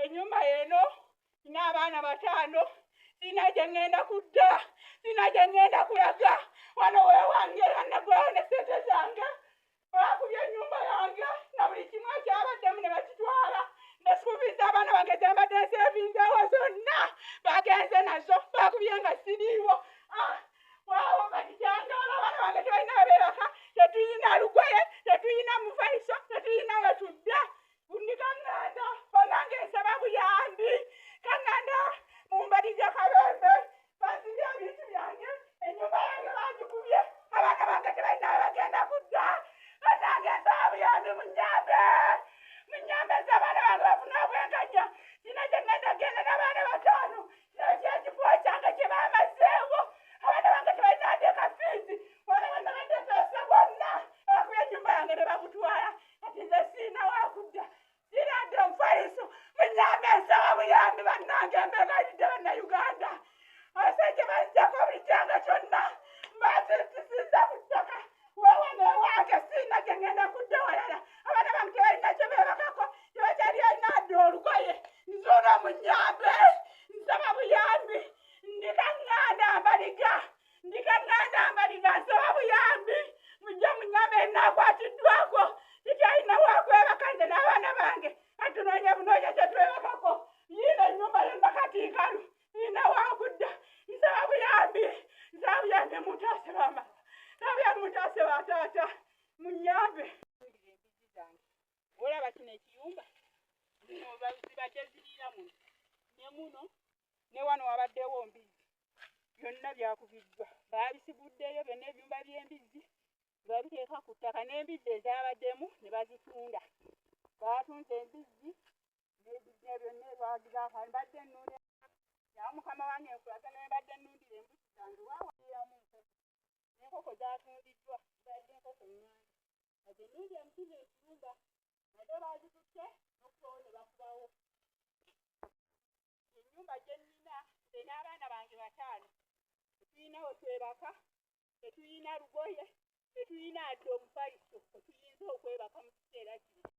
ennyumba eno nina abaana 5 sina gye ŋŋenda kudda sina gye ŋŋenda kulaga wano weewange annagwawo ne ssente zange baakubye ennyumba yange na buli kimu ekyabaddemu ne bakitwala ne sikuubiza abaana bange zembadde nseevinzeewo zonna bagenze nazo baakubye nga siriiwo waawo bakityangaala abaana bange tebalina babeebaka tetuyina lugoye tetuyina mufaliso tetuyina wetudda bundi kaŋŋanda banange nsaba buyambi kaŋŋanda mumbalize kabembe banzibye ebintu byange ennyumba yange bagikubye abaana bange tebalina webagenda kudda banange nsaba buyambi munyambe nsaba abaana bange bafune obwenkanya sina gye ŋŋenda genda n'abaana 5 ekyekifuba kyange kye baamazeewo abaana bange tebalina ndeeka fiizi wana bannabandekeese bonna bakubye ennyumba yange ne bagutwala kati nze siina wakudda sina nde omufaliso munyambe nsaba buyambi bannange mbegalidde bannayuganda abasajja banzako buli kyange kyonna mbasirikisizza ku ttaka weewano ewange siina gye ŋŋenda kudda walala abaana bange tebalina kye beebakako tebakyali alina adde olugoye nzuuno munyambe nsaba buyambi ndikaŋŋanda mbaliga nsaba buyambi mujje munyambe enaakwatiddwako tekyalina wakwebaka nze n'abaana bange atunoonya bunoonya kyetwebakako yiina ennyumba yonna kati nkalu nina wakudda nsaba buyambi mutaase bamama nsaba buyambi mutaase bataata munyambe embizi zange olaba kino ekiyumba zibadde ziriira muno ne muno ne wano wabaddewo mbizi byonna byakubiddwa baabisibuddeyo byonna ebyumba by'embizi babiteeka ku ttaka n'embizzi ezabaddemu ne bazitunda baatunze embizzi byonna ebagiraaka mbadde nnunda naye mukama wange nkulaga ne mbadde nnundira embuzi zange waawaliramu n'enkoko zaatundiddwa zibadde enkoko nnyanja kati nnundi emusize ekiyumba nate baazitutte n'okubawo ne bakubawo ennyumba gye nnina nze n'abaana bange 5 tetuyina wetwebaka tetuyina lugoye tetuyina adde omufaliso tetuyinza okwebaka mu kiseera kino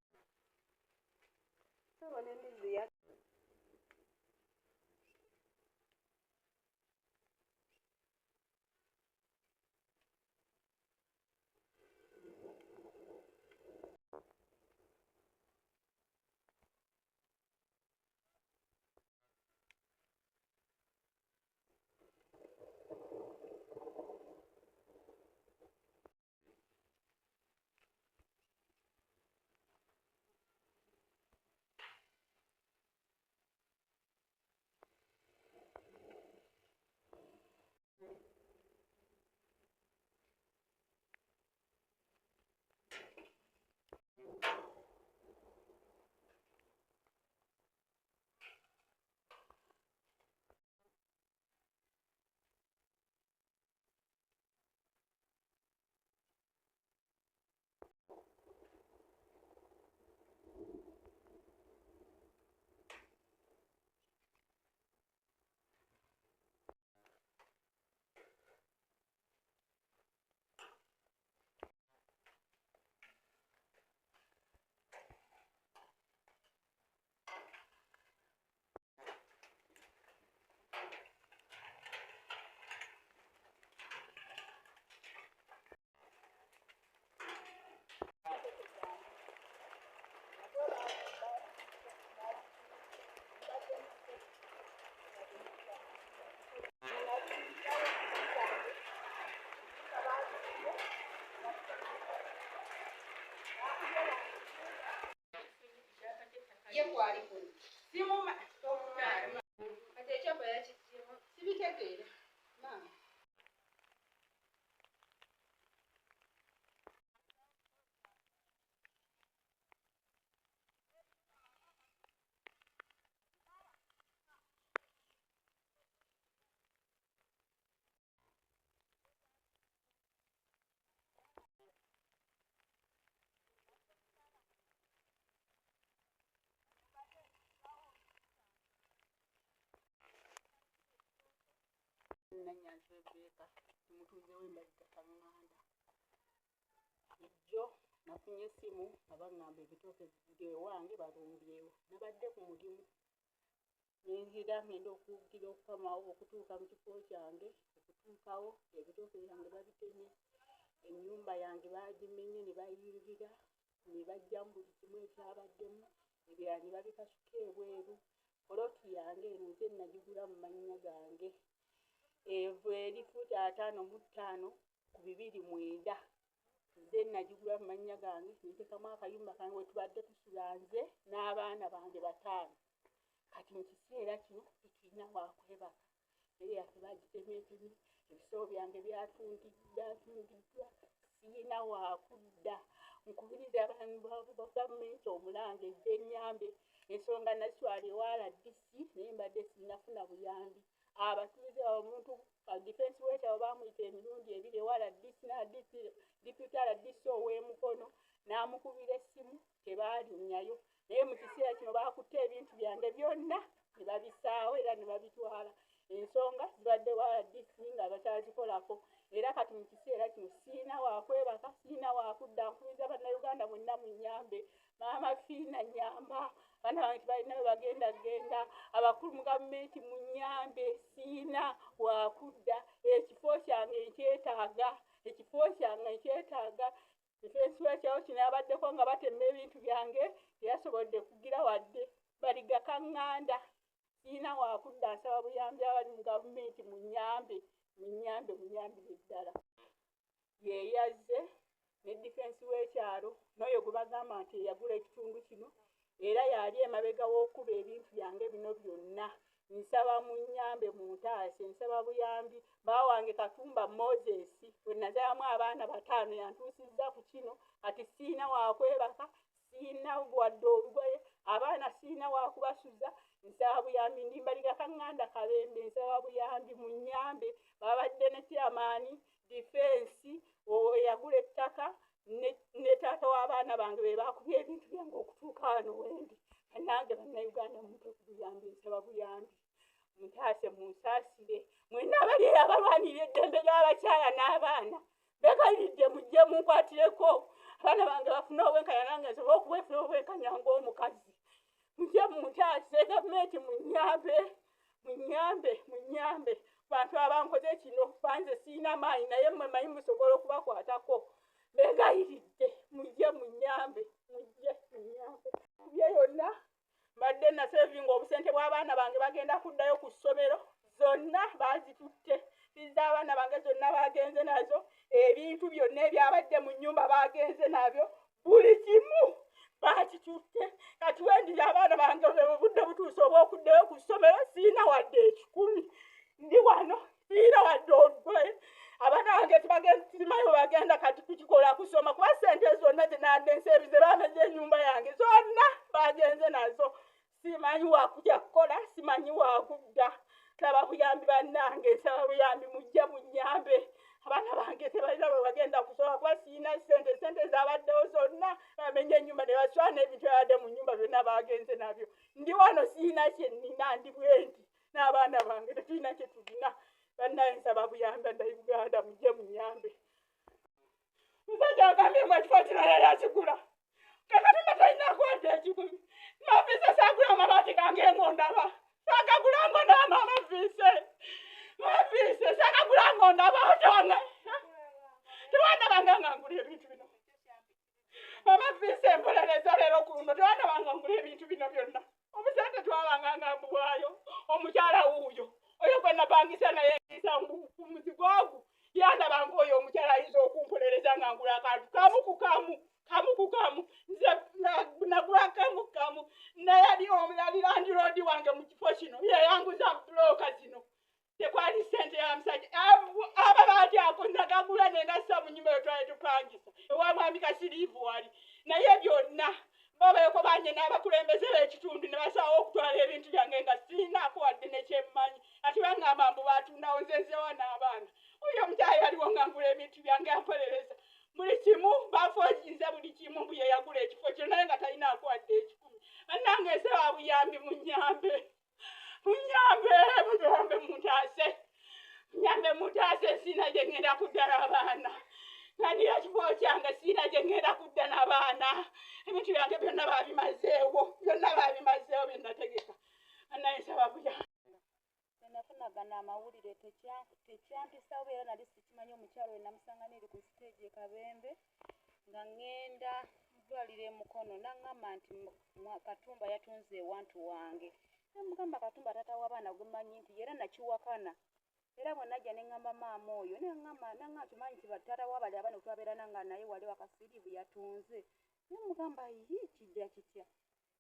ye kwali kuno simuma ate ekyapa yakitimu sibitegeera mama Nanyanze beka mutuze wembalika kaŋŋanda ejjo nafunye essimu abangamba ebitooke biri ewange balumbyewo nabadde ku mulimu ningira ngenda okugira okukamawo okutuuka mu kifo kyange okutuukawo ebitooke byange babitemye ennyumba yange bagimenye ne bayingira ne bajjamu buli kimu ekyabaddemu ebirala ne babikasuka ebweru poloti yange eno nze nagigula mu mannya gange evo eri fuuti 55/209 nze nagigula mu mannya gange nteekamu akayumba kange we tubadde tusula nze n'abaana bange 5 kati mu kiseera kino tetulina waakwebaka eri yaffe bagitemyetemye ebisolo byange byatundiddwa siyina waakudda nkubiriza abantu ba gavumenti omulange ejje ennyambe ensonga naswala ewaala disi naye mbadde sinafuna buyambi abatuuze omuntu difensi wekyabo bamuyita emirundi 2 ewaala disi diputala disi ow'emukono n'amukubira essimu tebaalinyayo naye mu kiseera kino baakutte ebintu byange byonna ne babisaawo era ne babitwala ensonga zibadde waala disi nga bakyazikolako era kati mu kiseera kino siina waakwebaka siina waakudda nkubiriza bannayuganda mwenna mu nnyambe maama fiina nyamba abaana bange tebalina we bagenda abakulu mu gavumenti mu nnyambe siina waakudda ekifo kyange nkyetaaga difensi wekyawo kino yabaddeko nga batema ebintu byange teyasobodde kugira wadde baligakaŋŋanda siina waakudda nsaba buyambi abali mu gavumenti mu nnyambe ddala yeyazze ne difensi w'ekyalo n'oyo gwe bagamba nti eyagula ekitundu kino era yali emabega w'okuba ebintu byange bino byonna nsaba mu nnyambe mu ntaase nsaba buyambi baawange Katumba Moses bwe nazaamu abaana 5 yantuusizza ku kino kati siina waakwebaka siina wadde olugoye abaana siina waakubasuza nsaba buyambi ndimbaliga kaŋŋanda Kabembe nsaba buyambi mu nnyambe babadde ne chairman difensi yagula ettaka ne taata w'abaana bange be baakubye ebintu byange okutuuka wano wendi nange bannayuganda mumpe ku buyambi nsaba buyambi muntaase munsaasire mwenna abali abalwanira eddembe ly'abakyala n'abaana begayiridde mujje munkwatireko abaana bange bafune obwenkanya nange nsobola okubeefuna obwenkanya ng'omukazi mujje muntaase gavumenti munnyambe bantu abankoze kino banze siina maanyi naye mmwe manyi musobola okubakwatako begayiridde mujje munnyambe kubye yonna mbadde nasevinga obusente bw'abaana bange bagenda kuddayo ku ssomero zonna baazitutte fiza abaana bange zonna bagenze nazo ebintu byonna ebyabadde mu nnyumba bagenze nabyo buli kimu bakitutte kati wendiza abaana bange obudde butuuse obw'okuddayo ku ssomero siina wadde 10 ndi wano siina wadde olugoye abaana bange simanyi bwe bagenda kati kukikola kusoma kuba ssente zonna zenandenseebize bameze ennyumba yange zonna bagenze nazo simanyi waakujja kukola simanyi waakudda nsaba buyambi bannange nsaba buyambi mujje munnyambe abaana bange tebalina bwe bagenda kusoma kuba siina ssente zabaddewo zonna bamenye ennyumba ne baswana ebintu byabadde mu nnyumba byonna bagenze nabyo ndi wano siina kyennina ndi bwendi n'abaana bange tetulina kye tulina bannaye nsaba buyambi bannayuganda mujje munnyambe musajja agambye mu ekifo kino yali akigula kakatumba talinaako wadde ekikumi maviise saagula amabaati gange ng'ondaba saagagula ng'ondaba maviise saagagula ng'ondaba tewandabanga nga ngula ebintu bino amaviise empolereza leero ku luno tewandabanga ngula ebintu bino byonna obusente twabanga nga mbuwaayo omukyala wuuyo oyo gwe napangisa naye ngisa ku muzigo ogwo yandabanga oyo omukyala ayinza okumpolereza nga ngula akantu kamu ku kamu nze nagula kamu ku kamu naye yali landiroodi wange mu kifo kino yeyanguza bulooka zino tekwali ssente ya musajja ababaati ako nagagula nengasa mu nnyumba yo twali tupangisa ewa mwami Kasiriivu wali naye byonna babeeko banye n'abakulembeze b'ekitundu ne basaawo okutwala ebintu byange nga siinaako wadde nekyemmanyi ati bangamba mbu batundawo nzenzewa n'abaana oyo omukyala yaliwo nga ngula ebintu byange ampolereza buli kimu bafoogiza buli kimu mbu ye yagula ekifo kyo naye nga talinaako wadde 10 bannange nsaba buyambi munnyambe muntaase siina gye ngenda kuddala abaana nandira kifo kyange siina gye ngenda kudda n'abaana ebintu byange byonna baabimazeewo bye nategeka bannaye nsaba amawulire tekyampisa obeera nali sikimanyi omukyalo we namusanga neri ku stage e Kabembe nga ŋŋenda ddwaliro e Mukono n'aŋŋamba nti Katumba yatunze ewantu wange. Namugamba Katumba taata w'abaana gwemanyi nti era nakiwakana. Era bwe najja ne ŋŋamba maama oyo n'aŋŋamba kimanyi nti taata w'abali abaana twabeera nanga naye wali wakasiriivu yatunze. Namugamba kijja kitya?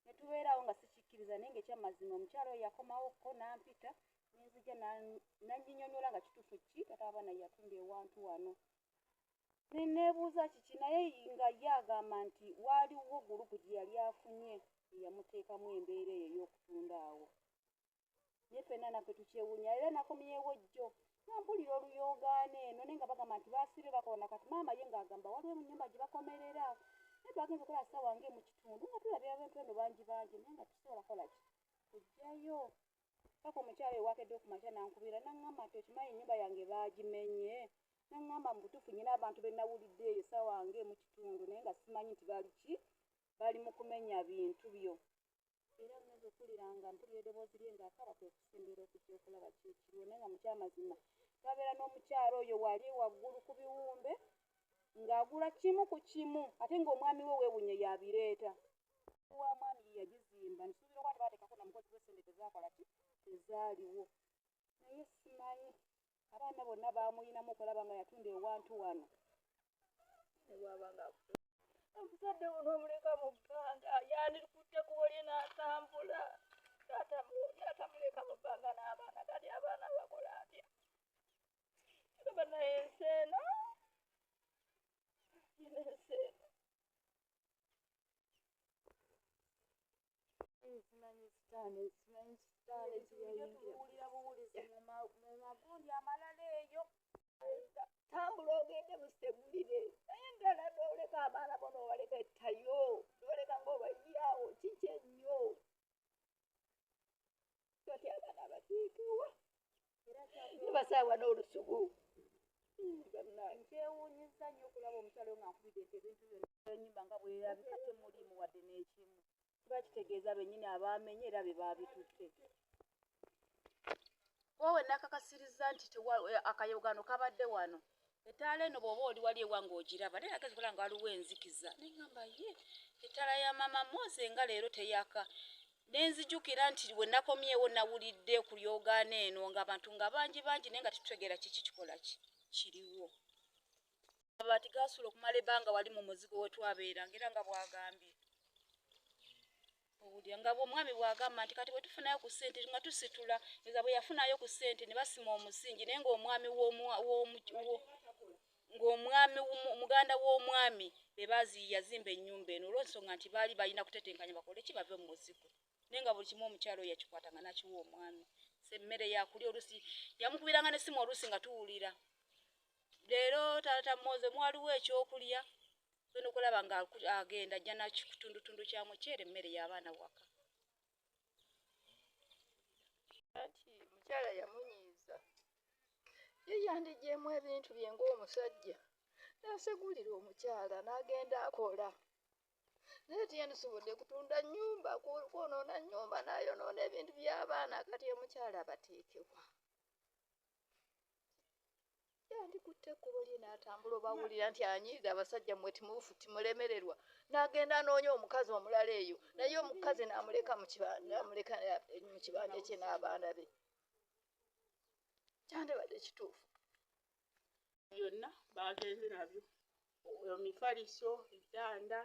Ne tubeerawo nga sikikkiriza naye ng'ekyamazima omukyalo oyo yakomawokko n'ampita nenzija nannyinnyonnyola nga kituufu ki taata w'abaana yatunda ewantu wano. Ne neebuuza kiki naye nga ye agamba nti waaliwo gurupu gye yali afunye eyamuteekamu embeera eyo ey'okutunda awo. Naye ffenna naffe tukyewuunya era nakomyewo jjo nampulira oluyoogaano eno naye nga bagamba nti baasibye bakoona kati maama ye ng'agamba waliwo mu nnyumba gye bakomerera. Naye twagenze okola ssaawa ng'emu kitundu nga tulabye abantu eno bangi naye nga tusobola kola ki kujjayo. Paka omukyalo ewakedde okumakya nankubira n'aŋŋamba nti okimanyi ennyumba yange baagimenye. N'aŋŋamba mu butuufu nnyina abantu be nawulidde eyo ssaawa ng'emu kitundu naye nga simanyi nti bali mu kumenya bintu byo. Era ngenze okulira nga mpulira eddoboozi lye ng'akaba kwe kusemberera okujja okulaba kyekiriwo naye nga mu kyamazima twabeera n'omukyalo oyo wali waggulu ku biwumbe ng'agula kimu ku kimu ate ng'omwami we weewunye yabireeta. Wa mwami ye yagizimba nsuubira okuba tebaateekako na mukozi w'essente tezaakola ki tezaaliwo. Naye simanyi abaana bonna baamuyinamu okulaba nga yatunda ewantu wano. Omuzadde ono omuleka mu bbanga yandikutte kubo lye n'atambula. Tatamuleka mu bbanga n'abaana kati abaana bakola atya? Kaba naye ensi eno simanyi sitaani tuwulira buwulizi mu magundi amalala eyo. Tambula ogende musegulire naye endala n'oleka abaana bo n'obaleka ettayo n'oleka ng'obayaawo kiki ennyo toti abaana abatiikewa nibasaawa n'olusugu. Nkyewuunyizza nnyo okulaba omukyalo nga nkubidde ebintu byonna ennyumba nga bwerabika temuliimu wadde n'ekimu. Kiba kitegeeza bennyini abaamenye era be baabitutte. Wowe nakakasiriza nti akayogaano kabadde wano. Ettaala eno bw'oba oli wali ewange ogiraba naye agezi kola nga waliwo enzikiza. Ne ŋŋamba ye ettaala ya maama Mose nga leero teyaka. Ne nzijukira nti bwe nakomyewo nawulidde ku lyogaano eno ng'abantu nga bangi naye nga tetutegeera kiki kikola kiriwo. Amabaati gaasula okumala ebbanga wali mu muzigo we twabeeranga era nga bw'agambye. Owulira nga omwami bw'agamba nti kati bwe tufunayo ku ssente nga tusitula eza bwe yafunayo ku ssente ne basima omusingi naye ng'omwami muganda w'omwami be yazimba ennyumba eno olw'ensonga nti baali balina kutetenkanya bakole ki bave mu muzigo. Naye nga buli kimu omukyalo yakikwatanga nakiwa omwami. Emmere yakulya oluusi yamukubiranga n'essimu oluusi nga tuwulira. Leero taata Moze mwaliwo ekyokulya tolina okulaba nga agenda ajja nakitundutundu kya muceere emmere y'abaana waka. Anti mukyala yamunyiiza ye yandigyemu ebintu bye ng'omusajja n'asegulira omukyala n'agenda akola. Naye tiyandisobodde kutunda nnyumba kwonoona nnyumba n'ayonoona ebintu by'abaana kati omukyala abateekewa. Yandikutte ekkubo lye n'atambula obawulira nti anyiiza abasajja mmwe timulemererwa n'agenda anoonya omukazi omulala eyo naye omukazi n'amuleka mu kibanja kye n'abaana be. Kyandibadde kituufu. Byonna baagenze nabyo. Emifaliso, ebitanda,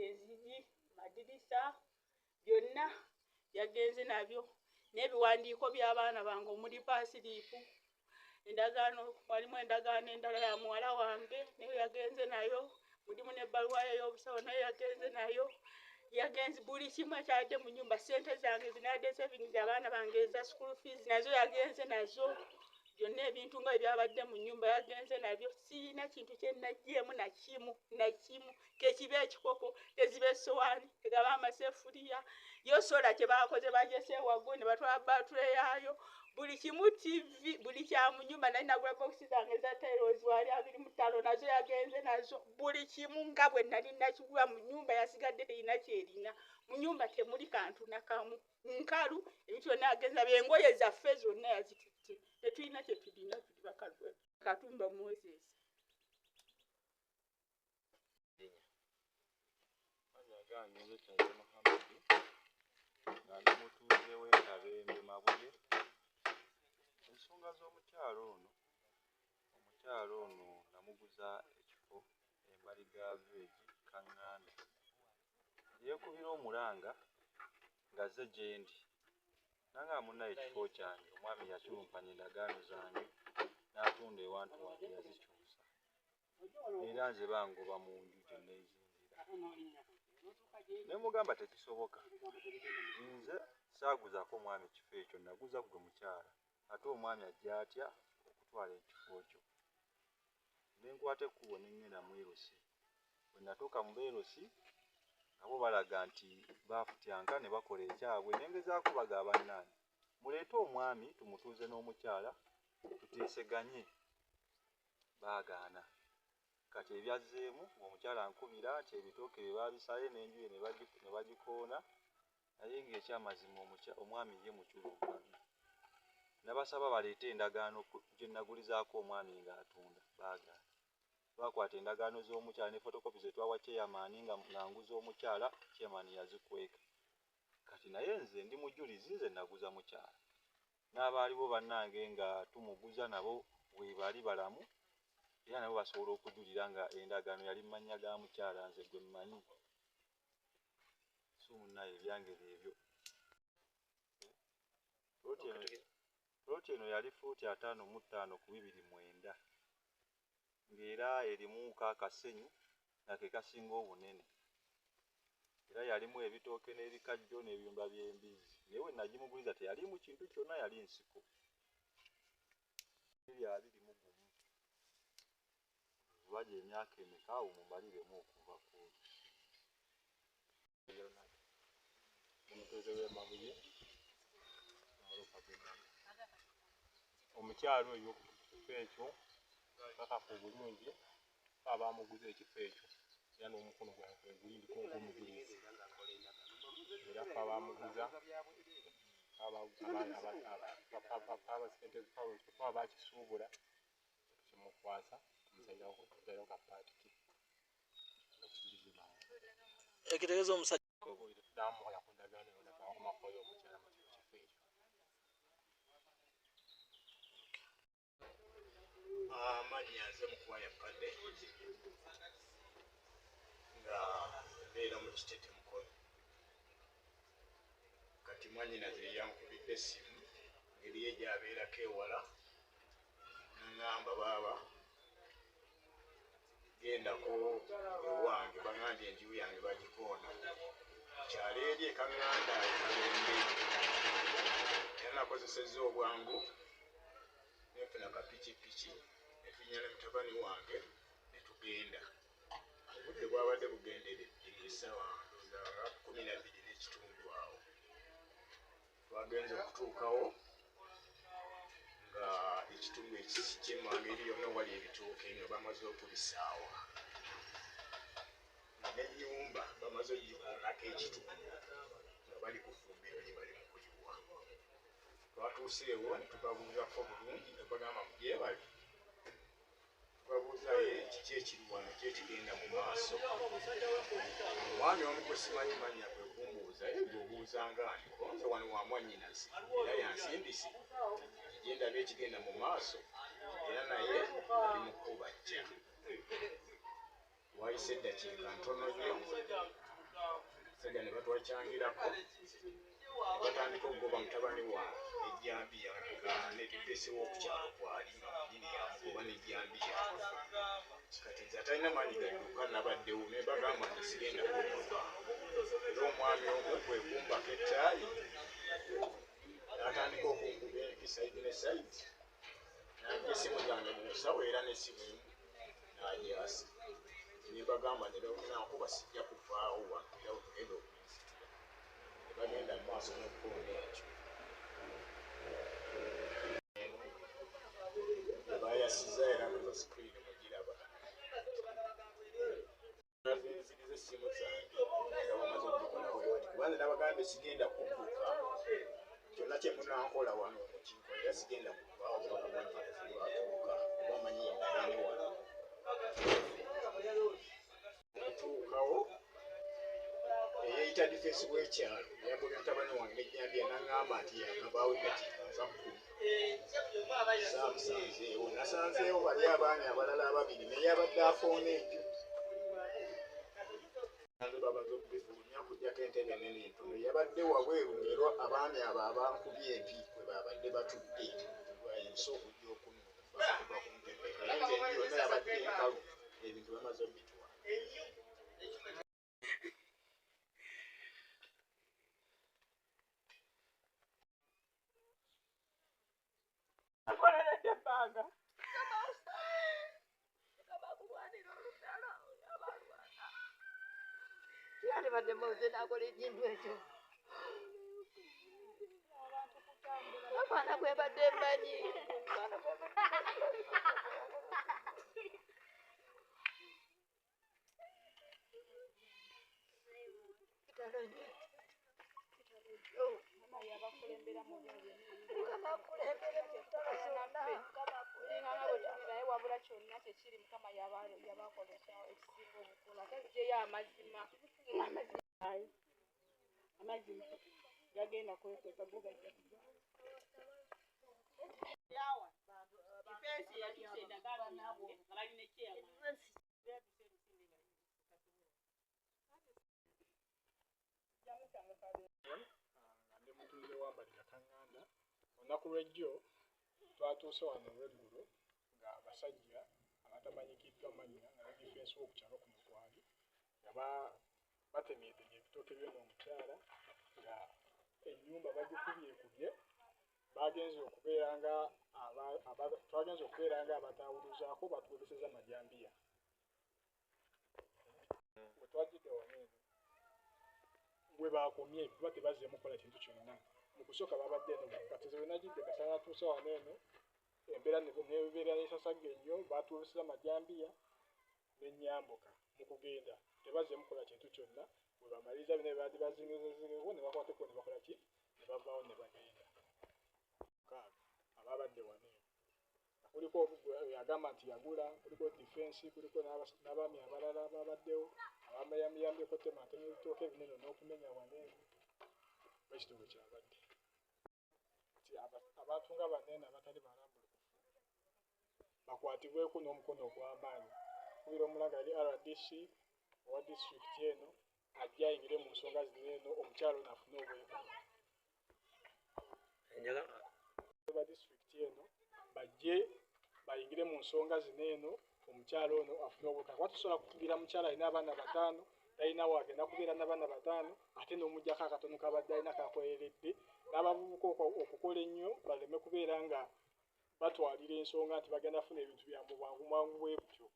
enzigi, amadirisa byonna yagenze nabyo. N'ebiwandiiko by'abaana bange omuli paasiriipu. Endagaano walimu endagaano endala ya muwala wange naye yagenze nayo. Mulimu n'ebbaluwa ye y'obusawo naye yagenze nayo. Yagenze buli kimu ekyadde mu nnyumba. Ssente zange zinadde savings abaana bange eza school fees nazo yagenze nazo. Byonna ebintu nga ebyabadde mu nnyumba yagenze nabyo. Sirina kintu kye naggyeemu na kimu. Kekiba ekikopo, teziba essowaani, tegaba amasefuliya. Yo sola kye baakoze bagyese waggulu ne batwala baatule yaayo. Buli kimu TV, buli kya mu nnyumba nali nagula bokisi zange eza tayiroozi wali 25 nazo yagenze nazo. Buli kimu nga bwe nali nakigula mu nnyumba yasigadde terina kyerina. Mu nnyumba temuli kantu nakamu. Nkalu ebintu byonna yagenze nabyo. Engoye zaffe zonna yazitutte. tetulina kye tulina tuli bakalwe Katumba Moses. Gange Kyanjula Muhammad nga ndi mutuuze w'Ekabembe Mabuye. Ensonga z'omukyalo ono namuguza ekifo embaliga village Kaŋŋanda. Yeekubira omulanga ng'azze gye ndi nange amunayo ekifo kyange. Omwami yakirumpanya endagaano zange n'atunda ewantu wange yazikyusa era nze bangoba mu nju gye neezimbira. Ne mugamba tekisoboka, nze saaguzaako omwami ekifo ekyo, naguza gwe mukyala. Ate omwami ajja atya okutwala ekifo kyo? Ne nkwata ekkubo ne ŋŋenda mu Erosi. Bwe natuuka mu Beerosi nabo balaga nti baafutyanka ne bakola ekyabwe. Ne ngezaako bagaba bannange muleete omwami tumutuuze n'omukyala tuteeseganye. Baagaana. Kati ebyazzeemu omukyala ankubira nti ebitooke bye baabisaye n'enjuye ne bagikoona, naye ng'ekyamazima omwami ye muculumpanya. Nabasaba baleete endagaano gye nagulizaako omwami ng'atunda. Baagaana. Twakwata endagaano z'omukyala ne fotokopi ze twawa chairman nga nguza omukyala, chairman yazikweka. Kati naye nze ndi mujulizi, nze naguza mukyala. N'abaaliwo bannange nga tumuguza nabo bwe bali balamu era nabo basobola okujulira nga endagaano yali mu mannya ga mukyala, nze gwe mmanyi. So munnaye ebyange byebyo. Ploti eno yali fuuti 55/29 ng'era erimu kaakasenyu nga ke kasinga obunene. Era yalimu ebitooke n'ebikajjo n'ebiyumba by'embizi. Naye we nagimuguliza teyalimu kintu kyonna, yali nsiko. 21 Lwaje emyaka emeka awo mumbaliremu okuva ku omutuuze w'e Mabuye omukyalo oyo ekifo ekyo kakafu bulungi abamuguza ekifo ekyo era n'omukono gwange gulindiko ng'omujulizi era abamuguza abakisuubula kimukwasa tumusalirawo kapaatiki ekitegeeza omusajja namukola ku ndagaano yonakumakoyo omukyala mu kifo ekyo. Amannya nze Mukwaya Kadde nga mbeera mu Kitete Mukono. Kati mwannyinaze yankubidde essimu ngeri ye gy'abeerako ewala n'aŋŋamba baaba gendako ewange bagambye enju yange bagikoona kyalo eri e Kaŋŋanda Ekabembe. Era nakozesezza obwangu nefuna kapikipiki netunya ne mutabani wange ne tugenda. Obudde bwabadde bugenderedde essaawa 12:30 awo. Twagenze okutuukawo nga ekitundu ky'emmanga eri yonna wali ebitooke nga bamaze okubisaawa. N'ennyumba bamaze ogikoonako ekitundu nga bali ku ffumbiro lye bali mu kuyiwa. Twatuuseewo ne tubabuuzako bulungi ne bagamba mugyebale. Tubabuuza kiki ekiri wano, ki ekigenda mu maaso. Omwami omu gwe simanyi mannya kwe kumbuuza gweobuuzanga nti nze wano wa mwannyinaze era yansindise gye ndabye ekigenda mu maaso era naye ali mu kkubajja. Wayise eddakiika ntono nnyo sajja ne batwakyangirako ne batandika okugoba mutabani wange ejjambiya ne tupese w'okukyalo kwali nga munyini yamugoba n'ejjambiya. Kati nze atalina maanyi gadduka nabaddewo ne bagamba nti sigenda kugoba. Era omwami omu kwe kumbaka ettaayi n'atandika okunkuba empi sayidi ne sayidi. N'aggya essimu zange mu nsawo era n'essimu emu n'agyasa. Ne bagamba ne bamunankuba sijja kuvaawo wano era otugenda okunzitira. Ne bagenda mu maaso n'okukoona ekyo. Bayasiza era nga sikiriini mugiraba. Nazinziriza essimu zange nga bamaze okugikola bwe bati. Kuba nze nabagambye sigenda kudduka. Kyonna kyemunankola wano omukiiko era sigenda kuvaawo bwamanyirizi lwatuuka obamanyi yenayini wano okutuukawo eyeyita difensi w'ekyalo eyagobya mutabani wange nejjambya naŋŋamba nti yagabaawo eddakiika nva kkumi saamusanzeewo nasanzeewo bali abaana abalala ababiri naye abadde afoona enju babaze okubifulumya kugyako entebe enene entono yabadde wabweru ngero abaami abo abankubye empi bwe babadde batudde lwayinza okujja okunuuva ku ntebe naye nze yonna yabadde enkalu ebintu bamaze obitwala akoleredde ebbanga yandibadde muze nakola ekintu ekyo abaana gwebadde mmanyi naye wabula kyonna kyekiri mukama yabakolesa ekisinga obukulu ate gyeyo amazima amazima gagenda kwekweka go gajja ifensi yatuse eddagala nabo nga balina ekyeyama ndi mutuuze wambalira kaŋŋanda olunaku lw'ejjo twatuuse wano olw'eggulo nga abasajja abatamanyikiddwa mannya nga badifensi w'okukyalo kuno kwali nga batemyetemye ebitooke by'ono omukyala nga ennyumba bagikubyekubye twagenze okubeera nga abatawuluzaako batwoleseza majambiya bwe twajjidde wano eno bwe bakomye kuba tebazzeemu kukola kintu kyonna mu kusooka babadde eno katize we najjidde kasana atuuse wano eno embeera nebeera nesasagga ennyo batwoleseza majambiya n'ennyambuka mu kugenda tebazzeemu kukola kintu kyonna bwe bamaliriza bino ebyabadde bazingezezingewo ne bakwateko ne bakola ki ne bavaawo ne bagenda ababadde wano eno kuliko yagamba nti yagula kuliko difensi kuliko n'abaami abalala ababaddewo abamayambiyambyeko temate n'ebitooke ebinene n'okumenya wano eno ekitubu kyabadde nti abantu nga banene abatali balambulukufu bakwatibweko n'omukono ogw'amaanyi kubira omulanga yali RDC owa disitulikiti eno ajja ayingire mu nsonga zino eno omukyalo nafuna obwegumu ba disitulikiti eno bajje bayingire mu nsonga zino eno omukyalo ono afuna obwegumu kuba tusobola kukugira mukyala alina abaana bataano talina wagenda kubeera n'abaana bataano ate n'omugjako akatono kabadde alina kakoleredde n'abavubuka okukola ennyo baleme kubeera nga batwalira ensonga nti bagenda funa ebintu byabwe bwangu mwangu bwe butyo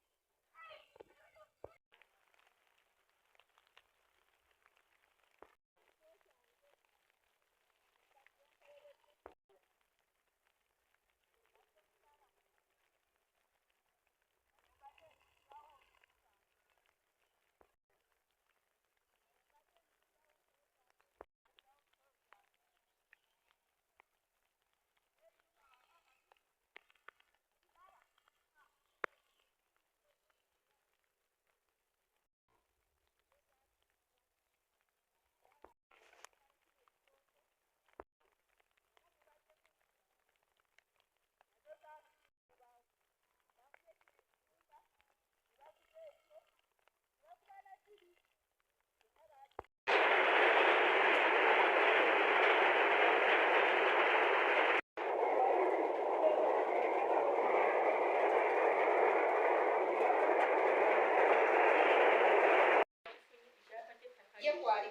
ye kwali